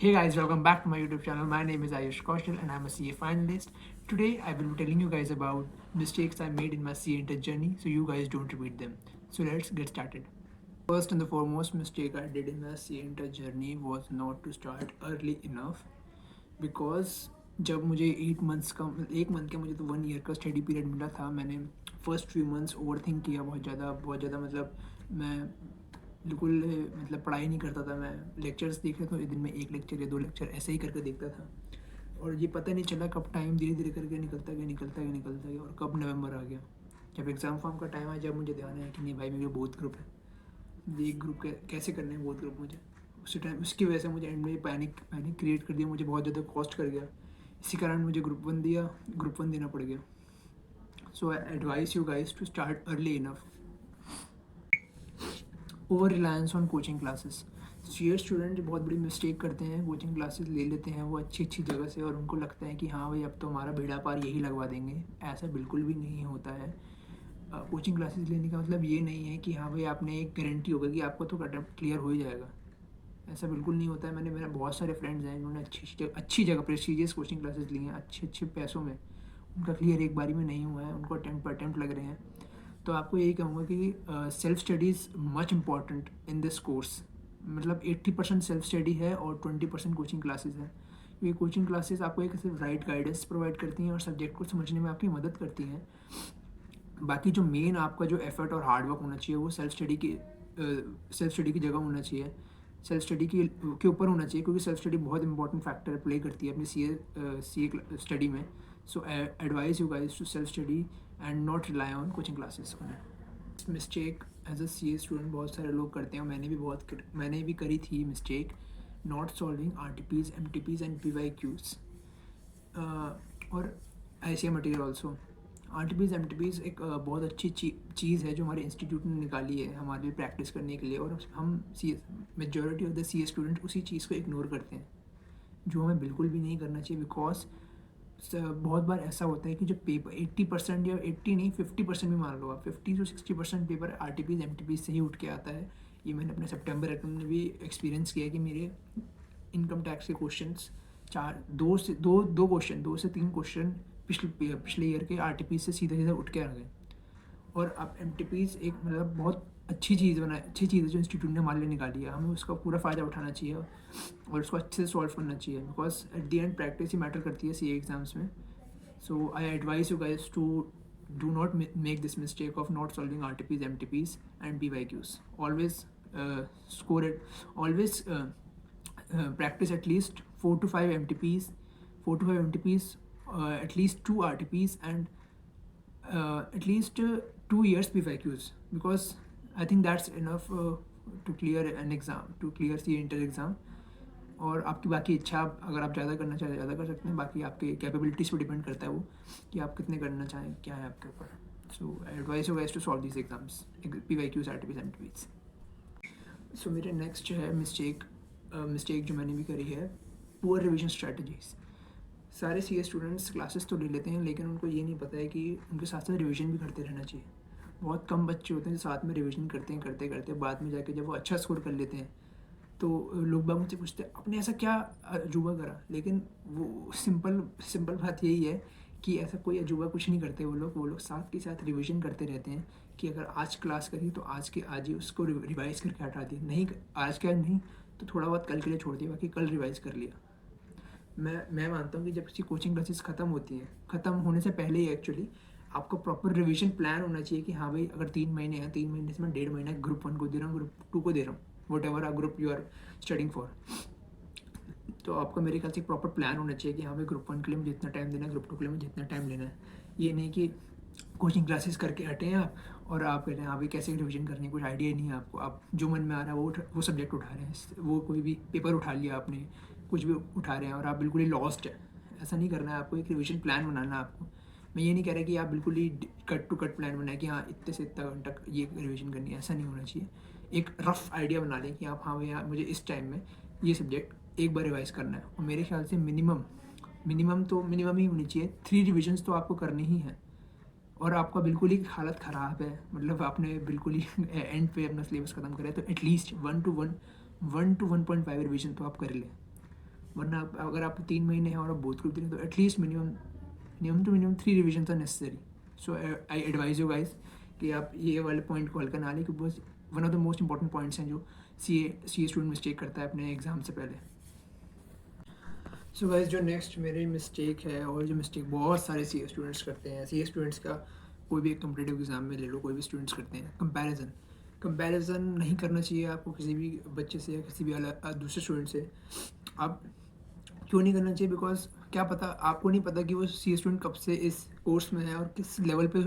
Hey guys, welcome back to my YouTube channel. My name is Ayush Kaushal and I'm a CA finalist. Today I will be telling you guys about mistakes I made in my CA Inter journey so you guys don't repeat them. So let's get started. First and the foremost mistake I did in my CA Inter journey was not to start early enough because जब मुझे 8 months का एक month का मुझे तो 1 year का study period मिला था, मैंने first few months over think किया बहुत ज़्यादा मतलब मैं बिल्कुल मतलब पढ़ाई नहीं करता था। मैं लेक्चर्स देख रहा था, दिन में एक लेक्चर या दो लेक्चर ऐसे ही करके देखता था और ये पता नहीं चला कब टाइम धीरे धीरे करके निकलता गया और कब नवंबर आ गया। जब एग्ज़ाम फॉर्म का टाइम आया, जब मुझे ध्यान आया कि नहीं भाई मेरे बोथ ग्रुप है, एक ग्रुप कैसे करने हैं बोथ ग्रुप मुझे, उसी टाइम उसकी वजह से मुझे एंड में पैनिक क्रिएट कर दिया, मुझे बहुत ज़्यादा कॉस्ट कर गया। इसी कारण मुझे ग्रुप 1 देना पड़ गया। So I advise you guys to start early enough. Over reliance on coaching classes. CA student बहुत बड़ी मिस्टेक करते हैं, कोचिंग क्लासेस ले लेते हैं वो अच्छी अच्छी जगह से और उनको लगता है कि हाँ भाई अब तो हमारा बेड़ा पार यही लगवा देंगे। ऐसा बिल्कुल भी नहीं होता है। कोचिंग क्लासेस लेने का मतलब ये नहीं है कि हाँ भाई आपने एक गारंटी होगा कि आपको तो अटेम्प्ट क्लियर हो ही जाएगा। ऐसा बिल्कुल नहीं होता है। मेरा बहुत सारे फ्रेंड्स हैं जिन्होंने अच्छी जगह प्रेस्टीजियस कोचिंग क्लासेस ली हैं अच्छे अच्छे पैसों में, उनका क्लियर एक बारी में नहीं हुआ है, उनको अटेम्प्ट पर अटेम्प्ट लग रहे हैं। तो आपको यही कहूँगा कि self study is much important in this course. मतलब 80% सेल्फ स्टडी है और 20% कोचिंग क्लासेस है। ये कोचिंग क्लासेस आपको एक सिर्फ राइट गाइडेंस प्रोवाइड करती हैं और सब्जेक्ट को समझने में आपकी मदद करती हैं। बाकी जो मेन आपका जो एफर्ट और हार्डवर्क होना चाहिए वो सेल्फ स्टडी की जगह होना चाहिए, सेल्फ स्टडी के ऊपर होना चाहिए, क्योंकि सेल्फ स्टडी बहुत इंपॉर्टेंट फैक्टर प्ले करती है अपनी सी ए स्टडी में। So advise you guys to self study and not rely on coaching classes. Mistake as a C A student बहुत सारे लोग करते हैं, मैंने भी करी थी mistake, not solving R T Ps M T Ps and P Y Qs और ऐसे material also. R T Ps M T Ps एक बहुत अच्छी चीज़ है जो हमारे इंस्टीट्यूट ने निकाली है हमारे लिए प्रैक्टिस करने के लिए, और हम see majority of the C A student उसी चीज़ को इग्नोर करते हैं, जो हमें बिल्कुल भी नहीं करना चाहिए। बिकॉज बहुत बार ऐसा होता है कि जो पेपर 80% या 80 नहीं 50% भी मान लो आप, 50 से 60% paper R T Ps M T Ps से ही उठ के आता है। ये मैंने अपने सितंबर अटेम्प्ट में भी एक्सपीरियंस किया कि मेरे इनकम टैक्स के क्वेश्चंस दो से तीन क्वेश्चन पिछले ईयर के आर टी पी से सीधे सीधे उठ के आ गए। और अब एम टी पीज़ एक मतलब बहुत अच्छी चीज़ है जो इंस्टीट्यूट ने हमारे लिए निकाली है, हमें उसका पूरा फ़ायदा उठाना चाहिए और उसको अच्छे से सॉल्व करना चाहिए। Because at the end practice ही मैटर करती है सी एग्ज़ाम्स में। So I advise you guys to do not make this mistake of not solving R T Ps M T Ps and P Y Qs. Always score it, always practice at least 4 to 5 MTPs, 4 to 5 MTPs, at least 2 RTPs, and at least 2 years PFIQs, because I think that's enough to clear an exam, to clear the inter exam. और आपकी बाकी इच्छा, अगर आप ज़्यादा करना चाहें ज़्यादा कर सकते हैं, बाकी आपके कैपेबिलिटीज़ पर डिपेंड करता है वो कि आप कितने करना चाहें, क्या है आपके ऊपर। So I advise you guys to solve these exams, PYQs RTPs MTPs। So मेरे नेक्स्ट जो है मिस्टेक जो मैंने भी करी है, पुअर रिवीजन स्ट्रैटेजीज। सारे सी ए स्टूडेंट्स क्लासेस तो ले लेते हैं लेकिन उनको ये नहीं पता है कि उनके साथ साथ रिवीजन भी करते रहना चाहिए। बहुत कम बच्चे होते हैं जो साथ में रिवीजन करते करते बाद में जाके जब वो अच्छा स्कोर कर लेते हैं तो लोग बाग मुझसे पूछते हैं आपने ऐसा क्या अजूबा करा। लेकिन वो सिंपल बात यही है कि ऐसा कोई अजूबा कुछ नहीं करते वो लोग साथ के साथ रिवीजन करते रहते हैं कि अगर आज क्लास करी तो आज ही उसको रिवाइज करके हटा दिया, नहीं आज क्या नहीं तो थोड़ा बहुत कल के लिए छोड़ दिया, बाकी कल रिवाइज कर लिया। मैं मानता हूँ कि जब किसी कोचिंग क्लासेस ख़त्म होती हैं, ख़त्म होने से पहले ही एक्चुअली आपको प्रॉपर रिवीजन प्लान होना चाहिए कि हाँ भाई अगर 3 महीने हैं, 3 महीने से मैं 1.5 महीना ग्रुप 1 को दे रहा हूँ, ग्रुप 2 को दे रहा हूँ, whatever a group you are studying for. तो आपका मेरे ख्याल से एक प्रॉपर प्लान होना चाहिए कि हाँ भाई ग्रुप 1 के लिए मुझे जितना टाइम देना है, ग्रुप 2 के लिए मुझे जितना टाइम लेना है। ये नहीं कि कोचिंग क्लासेस करके हटे हैं आप और आप कहते हैं हाँ भाई कैसे रिवीजन करनी है, कुछ आइडिया नहीं है आपको, आप जो मन में आ रहा है वो सब्जेक्ट उठा रहे हैं, वो कोई भी पेपर उठा लिया आपने, कुछ भी उठा रहे हैं और आप बिल्कुल ही लॉस्ट है। ऐसा नहीं करना है आपको, एक रिवीजन प्लान बनाना है आपको। मैं ये नहीं कह रहा कि आप बिल्कुल ही कट टू कट प्लान बनाए कि हाँ इतने से इतना घंटा ये रिवीजन करनी है, ऐसा नहीं होना चाहिए। एक रफ आइडिया बना लें कि आप हाँ भैया मुझे इस टाइम में ये सब्जेक्ट एक बार रिवाइज़ करना है, और मेरे ख्याल से मिनिमम ही होनी चाहिए, 3 रिविजन्स तो आपको करनी ही है। और आपका बिल्कुल ही हालत ख़राब है, मतलब आपने बिल्कुल ही एंड पे अपना सिलेबस ख़त्म करा है, तो एटलीस्ट 1 to 1.5 रिवीजन तो आप कर लें। वरना अगर आप 3 महीने हैं और आप बोथ ग्रुप दे रहे हैं तो at least minimum 3 revision are necessary. So I advise you guys कि आप ये वाले पॉइंट को हल्का ना लें, क्योंकि one of the most important points हैं जो सी ए स्टूडेंट मिस्टेक करता है अपने एग्ज़ाम से पहले. सो गाइज जो नेक्स्ट मेरी मिस्टेक है, और जो मिस्टेक बहुत सारे सी ए स्टूडेंट्स करते हैं, सी ए स्टूडेंट्स का कोई भी एक कम्पिटेटिव एग्ज़ाम में ले लो, कोई भी स्टूडेंट्स करते हैं, कंपैरिजन नहीं करना चाहिए आपको किसी भी बच्चे से या किसी भी दूसरे स्टूडेंट से. आप क्यों नहीं करना चाहिए? बिकॉज क्या पता, आपको नहीं पता कि वो सी स्टूडेंट कब से इस कोर्स में है और किस लेवल पे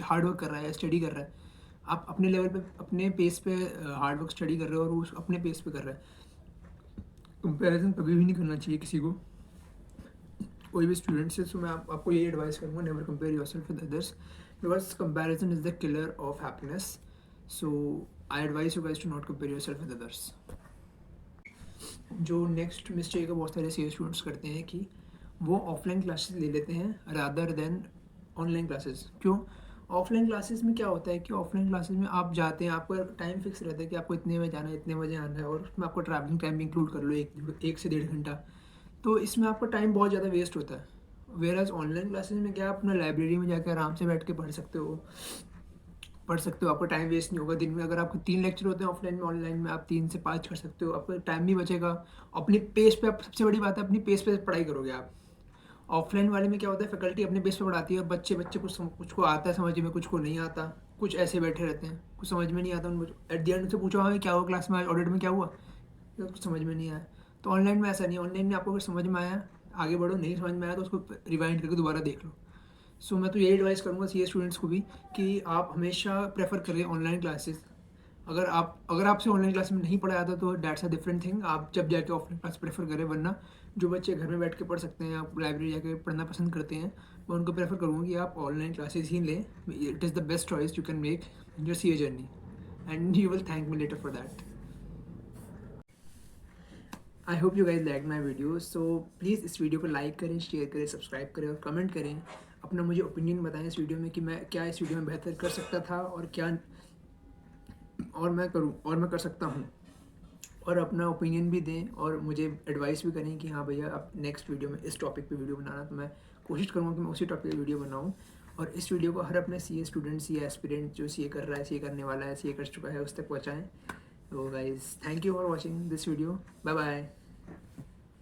हार्ड वर्क कर रहा है, स्टडी कर रहा है. आप अपने लेवल पे, अपने पेस पे हार्ड वर्क स्टडी कर रहे हो और वो अपने पेस पे कर रहा है. कंपैरिजन कभी भी नहीं करना चाहिए किसी को, कोई भी स्टूडेंट से. सो मैं आपको यही एडवाइस करूँगा, never compare yourself with others, because comparison is the killer of happiness. So I advise you guys to not compare yourself with others. जो नेक्स्ट मिस्टेक है बहुत सारे सी स्टूडेंट्स करते हैं कि वो ऑफलाइन क्लासेस ले लेते हैं रादर देन ऑनलाइन क्लासेस. क्यों? ऑफलाइन क्लासेस में क्या होता है कि ऑफलाइन क्लासेस में आप जाते हैं, आपका टाइम फिक्स रहता है कि आपको इतने बजे जाना है, इतने बजे आना है, और उसमें आपको ट्रैवलिंग टाइम भी इंक्लूड कर लो 1 से 1.5 घंटा. तो इसमें आपका टाइम बहुत ज़्यादा वेस्ट होता है. वेयर एज ऑनलाइन क्लासेस में क्या, आप अपना लाइब्रेरी में जाकर आराम से बैठ के पढ़ सकते हो, आपका टाइम वेस्ट नहीं होगा. दिन में अगर आपको 3 लेक्चर होते हैं ऑफलाइन में, ऑनलाइन में आप 3 से 5 कर सकते हो, आपका टाइम भी बचेगा. अपनी पेस पे आप, सबसे बड़ी बात है, अपनी पेस पे पढ़ाई करोगे आप. ऑफलाइन वाले में क्या होता है, फैकल्टी अपने पेस पे पढ़ाती है और बच्चे कुछ को आता है समझ में, कुछ को नहीं आता, कुछ ऐसे बैठे रहते हैं, कुछ समझ में नहीं आता. एट द एंड उनसे पूछो हमें क्या हुआ क्लास में, ऑडिट में क्या हुआ, कुछ समझ में नहीं आया. तो ऑनलाइन में ऐसा नहीं है. ऑनलाइन में आपको अगर समझ में आया आगे बढ़ो, नहीं समझ में आया तो उसको रिवाइंड करके दोबारा देख लो. सो मैं तो यही एडवाइस करूँगा सी ए स्टूडेंट्स को भी कि आप हमेशा प्रेफर करें ऑनलाइन क्लासेस. अगर आपसे ऑनलाइन क्लास में नहीं पढ़ा जाता तो दैट्स अ डिफरेंट थिंग, आप जब जाके ऑफलाइन क्लास प्रेफर करें. वरना जो बच्चे घर में बैठ के पढ़ सकते हैं, आप लाइब्रेरी जाके पढ़ना पसंद करते हैं, मैं उनको प्रेफर करूँगा कि आप ऑनलाइन क्लासेस ही लें. It is the best choice you can make in your C A journey, and you will thank me later for that. I hope you guys like my video. So please इस video को like करें, share करें, subscribe करें और comment करें. अपना मुझे opinion बताएं इस वीडियो में कि मैं क्या इस वीडियो में बेहतर कर सकता था और मैं कर सकता हूँ. और अपना ओपिनियन भी दें और मुझे एडवाइस भी करें कि हाँ भैया आप नेक्स्ट वीडियो में इस टॉपिक पे वीडियो बनाना. तो मैं कोशिश करूँगा कि मैं उसी टॉपिक पे वीडियो बनाऊँ. और इस वीडियो को हर अपने सी A student, C A aspirant जो सी ए कर रहा है, सी ए करने वाला है, सी ए कर चुका है, उस तक पहुँचाएँ. तो guys thank you for watching this video. Bye bye.